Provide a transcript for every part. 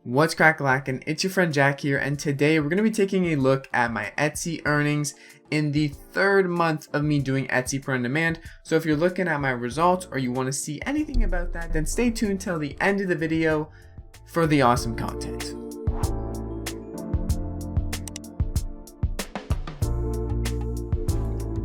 What's crack-a-lackin'? It's your friend Jack here, and today we're going to be taking a look at my Etsy earnings in the third month of me doing Etsy print on demand. So if you're looking at my results or you want to see anything about that, then stay tuned till the end of the video for the awesome content.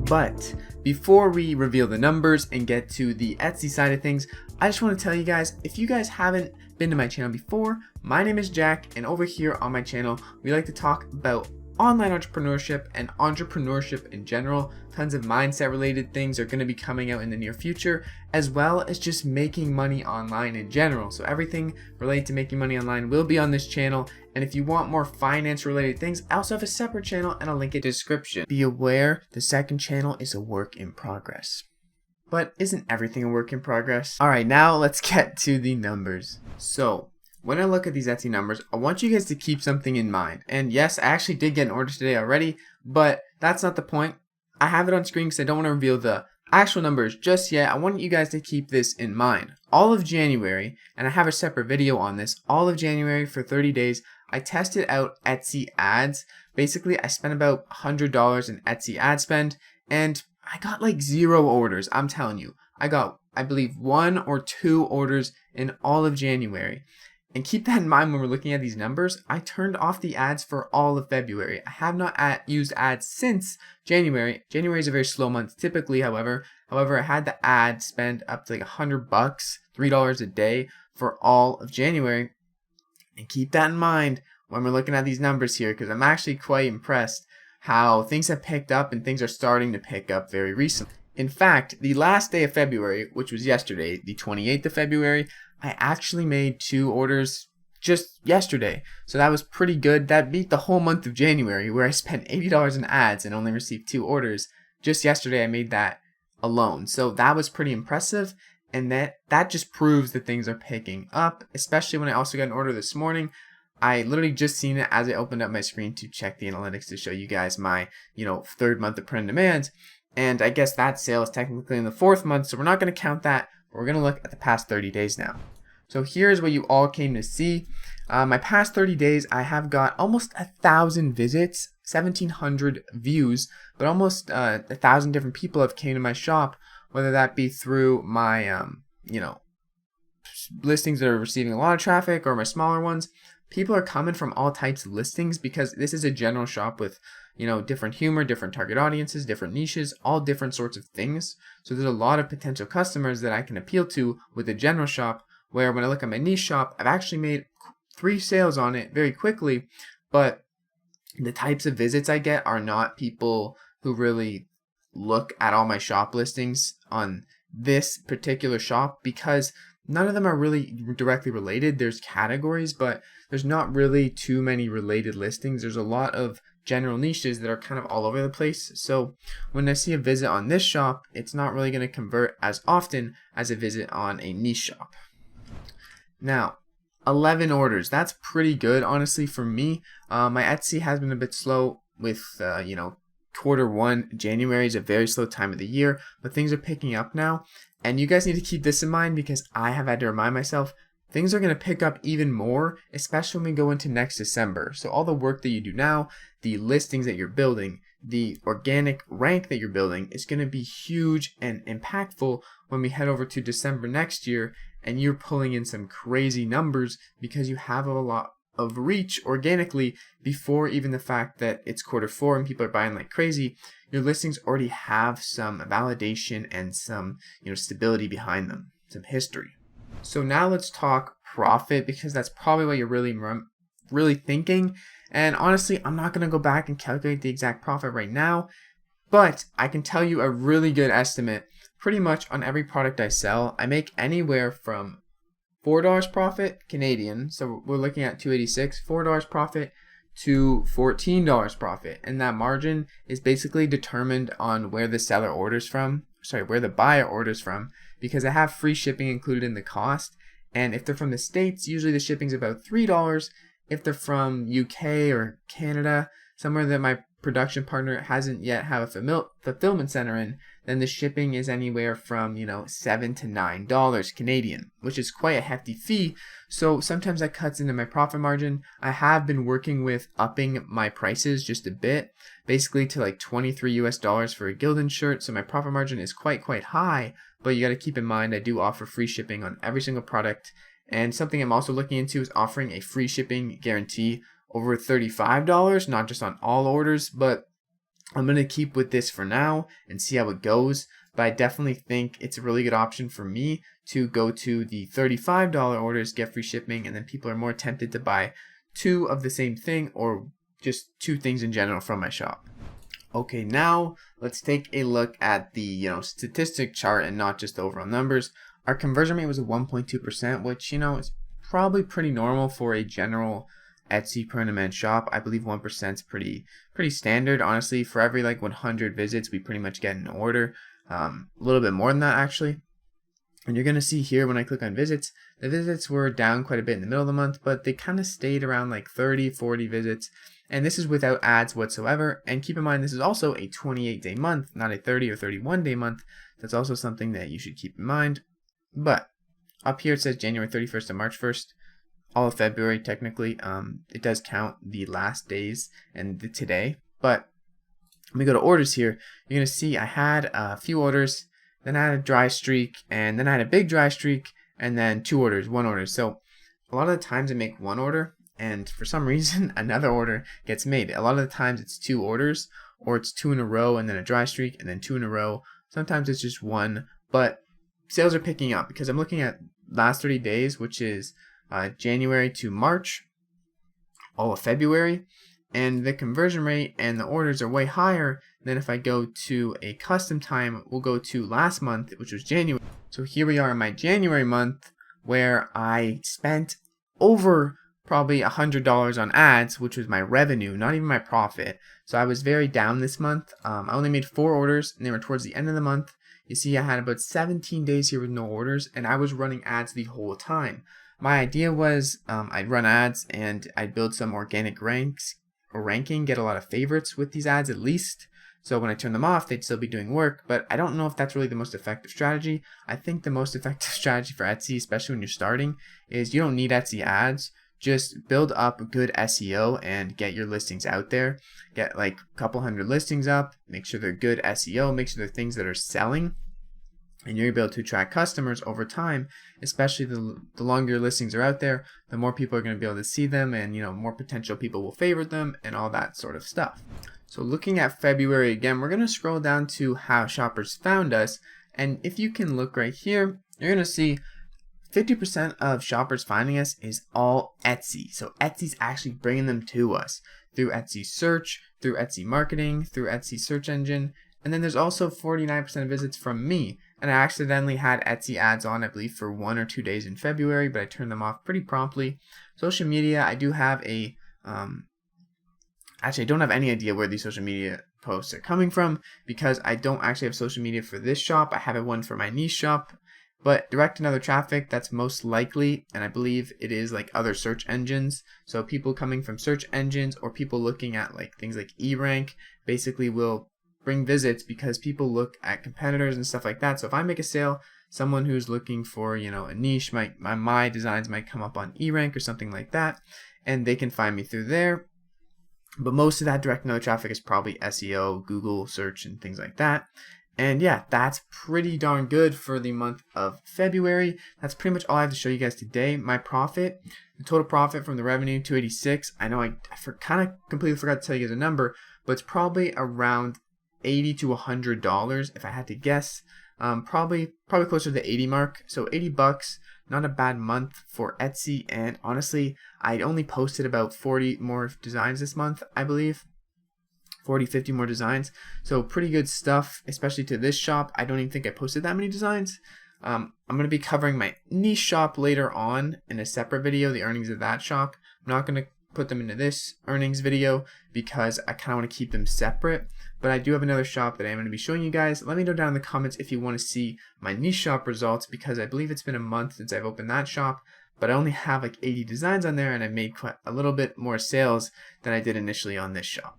But before we reveal the numbers and get to the Etsy side of things, I just want to tell you guys, if you guys haven't been to my channel before, my name is Jack, and over here on my channel, we like to talk about online entrepreneurship and entrepreneurship in general. Tons of mindset related things are going to be coming out in the near future, as well as just making money online in general. So everything related to making money online will be on this channel. And if you want more finance related things, I also have a separate channel and I'll link it in the description. Be aware, the second channel is a work in progress. But isn't everything a work in progress? Alright, now let's get to the numbers. So, when I look at these Etsy numbers, I want you guys to keep something in mind. And yes, I actually did get an order today already, but that's not the point. I have it on screen because I don't want to reveal the actual numbers just yet. I want you guys to keep this in mind. All of January, and I have a separate video on this, all of January for 30 days, I tested out Etsy ads. Basically, I spent about $100 in Etsy ad spend, and I got like 0 orders. I'm telling you, I got, I believe, 1 or 2 orders in all of January. And keep that in mind when we're looking at these numbers. I turned off the ads for all of February. I have not used ads since January. January is a very slow month typically, however. I had the ad spend up to like $100, $3 a day for all of January. And keep that in mind when we're looking at these numbers here, because I'm actually quite impressed how things have picked up and things are starting to pick up very recently. In fact, the last day of February, which was yesterday, the 28th of February, I actually made 2 orders just yesterday. So that was pretty good. That beat the whole month of January, where I spent $80 in ads and only received 2 orders. Just yesterday I made that alone. So that was pretty impressive, and that just proves that things are picking up, especially when I also got an order this morning. I literally just seen it as I opened up my screen to check the analytics to show you guys my, third month of print on demand. And I guess that sale is technically in the 4th month, so we're not going to count that. We're going to look at the past 30 days now. So here's what you all came to see. My past 30 days, I have got almost 1,000 visits, 1,700 views, but almost 1,000 different people have came to my shop, whether that be through my, listings that are receiving a lot of traffic or my smaller ones. People are coming from all types of listings because this is a general shop with, different humor, different target audiences, different niches, all different sorts of things. So there's a lot of potential customers that I can appeal to with a general shop, where when I look at my niche shop, I've actually made 3 sales on it very quickly, but the types of visits I get are not people who really look at all my shop listings on this particular shop, because none of them are really directly related. There's categories, but there's not really too many related listings. There's a lot of general niches that are kind of all over the place. So when I see a visit on this shop, it's not really going to convert as often as a visit on a niche shop. Now, 11 orders. That's pretty good, honestly, for me. My Etsy has been a bit slow with, Q1. January is a very slow time of the year, but things are picking up now. And you guys need to keep this in mind, because I have had to remind myself things are going to pick up even more, especially when we go into next December. So all the work that you do now, the listings that you're building, the organic rank that you're building is going to be huge and impactful when we head over to December next year, and you're pulling in some crazy numbers because you have a lot of reach organically before even the fact that it's Q4 and people are buying like crazy. Your listings already have some validation and some stability behind them, some history. So now let's talk profit, because that's probably what you're really thinking. And honestly, I'm not going to go back and calculate the exact profit right now, but I can tell you a really good estimate. Pretty much on every product I sell, I make anywhere from $4 profit Canadian, so we're looking at $286, $4 profit to $14 profit, and that margin is basically determined on where the seller orders from, where the buyer orders from, because I have free shipping included in the cost. And if they're from the States, usually the shipping's about $3. If they're from UK or Canada, somewhere that my production partner hasn't yet have a fulfillment center in, then the shipping is anywhere from, $7 to $9 Canadian, which is quite a hefty fee. So sometimes that cuts into my profit margin. I have been working with upping my prices just a bit, basically to like $23 for a Gildan shirt. So my profit margin is quite high, but you got to keep in mind I do offer free shipping on every single product. And something I'm also looking into is offering a free shipping guarantee over $35, not just on all orders, but I'm going to keep with this for now and see how it goes. But I definitely think it's a really good option for me to go to the $35 orders, get free shipping, and then people are more tempted to buy 2 of the same thing or just 2 things in general from my shop. Okay, now let's take a look at the statistic chart and not just the overall numbers. Our conversion rate was at 1.2%, which is probably pretty normal for a general Etsy print-on-demand shop. I believe 1% is pretty standard. Honestly, for every like 100 visits, we pretty much get an order. A little bit more than that actually. And you're gonna see here when I click on visits, the visits were down quite a bit in the middle of the month, but they kind of stayed around like 30-40 visits. And this is without ads whatsoever. And keep in mind, this is also a 28-day month, not a 30 or 31-day month. That's also something that you should keep in mind. But up here it says January 31st to March 1st. All of February technically. It does count the last days and the today. But when we go to orders here, you're going to see I had a few orders, then I had a dry streak, and then I had a big dry streak, and then 2 orders, 1 order. So a lot of the times I make 1 order, and for some reason another order gets made. A lot of the times it's 2 orders, or it's 2 in a row and then a dry streak and then 2 in a row. Sometimes it's just 1, but sales are picking up because I'm looking at last 30 days, which is January to March, all of February, and the conversion rate and the orders are way higher than if I go to a custom time. We'll go to last month, which was January. So here we are in my January month, where I spent over probably $100 on ads, which was my revenue, not even my profit. So I was very down this month. I only made 4 orders, and they were towards the end of the month. You see, I had about 17 days here with no orders, and I was running ads the whole time. My idea was I'd run ads and I'd build some organic ranking, get a lot of favorites with these ads at least. So when I turn them off, they'd still be doing work, but I don't know if that's really the most effective strategy. I think the most effective strategy for Etsy, especially when you're starting, is you don't need Etsy ads. Just build up good SEO and get your listings out there. Get like a couple hundred listings up, make sure they're good SEO, make sure they're things that are selling. And you're able to attract customers over time, especially the longer your listings are out there, the more people are going to be able to see them, and more potential people will favorite them and all that sort of stuff. So looking at February again, we're going to scroll down to how shoppers found us, and if you can look right here, you're going to see 50% of shoppers finding us is all Etsy. So Etsy's actually bringing them to us through Etsy search, through Etsy marketing, through Etsy search engine. And then there's also 49% of visits from me. And I accidentally had Etsy ads on, I believe, for 1 or 2 days in February, but I turned them off pretty promptly. Social media, I do have a, actually I don't have any idea where these social media posts are coming from because I don't actually have social media for this shop. I have one for my niche shop. But direct and other traffic, that's most likely, and I believe it is like other search engines. So people coming from search engines or people looking at like things like eRank basically will bring visits because people look at competitors and stuff like that. So if I make a sale, someone who's looking for, a niche, my designs might come up on eRank or something like that, and they can find me through there. But most of that direct and other traffic is probably SEO, Google search, and things like that. And yeah, that's pretty darn good for the month of February. That's pretty much all I have to show you guys today. My profit, the total profit from the revenue, $286. I know I kind of completely forgot to tell you guys a number, but it's probably around $80 to $100 if I had to guess. Probably closer to the 80 mark. So $80, not a bad month for Etsy. And honestly, I only posted about 40 more designs this month, I believe. 40-50 more designs, so pretty good stuff, especially to this shop. I don't even think I posted that many designs. I'm going to be covering my niche shop later on in a separate video, the earnings of that shop. I'm not going to put them into this earnings video because I kind of want to keep them separate, but I do have another shop that I'm going to be showing you guys. Let me know down in the comments if you want to see my niche shop results, because I believe it's been a month since I've opened that shop, but I only have like 80 designs on there, and I made quite a little bit more sales than I did initially on this shop.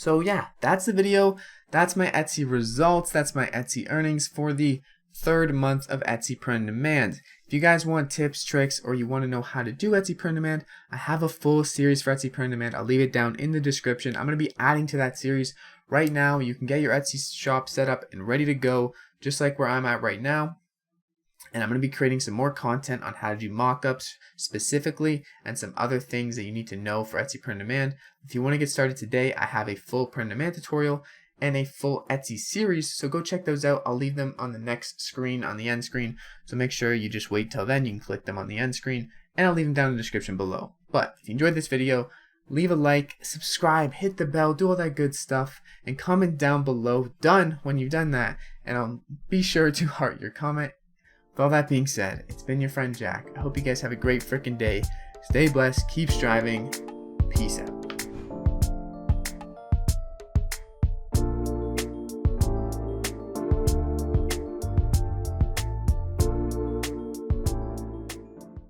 So yeah, that's the video. That's my Etsy results. That's my Etsy earnings for the third month of Etsy print on demand. If you guys want tips, tricks, or you want to know how to do Etsy print on demand, I have a full series for Etsy print on demand. I'll leave it down in the description. I'm going to be adding to that series right now. You can get your Etsy shop set up and ready to go, just like where I'm at right now. And I'm going to be creating some more content on how to do mockups specifically and some other things that you need to know for Etsy print on demand. If you want to get started today, I have a full print on demand tutorial and a full Etsy series, so go check those out. I'll leave them on the next screen, on the end screen, so make sure you just wait till then. You can click them on the end screen, and I'll leave them down in the description below. But if you enjoyed this video, leave a like, subscribe, hit the bell, do all that good stuff, and comment down below done when you've done that, and I'll be sure to heart your comment. With all that being said, it's been your friend Jack. I hope you guys have a great freaking day. Stay blessed, keep striving, peace out.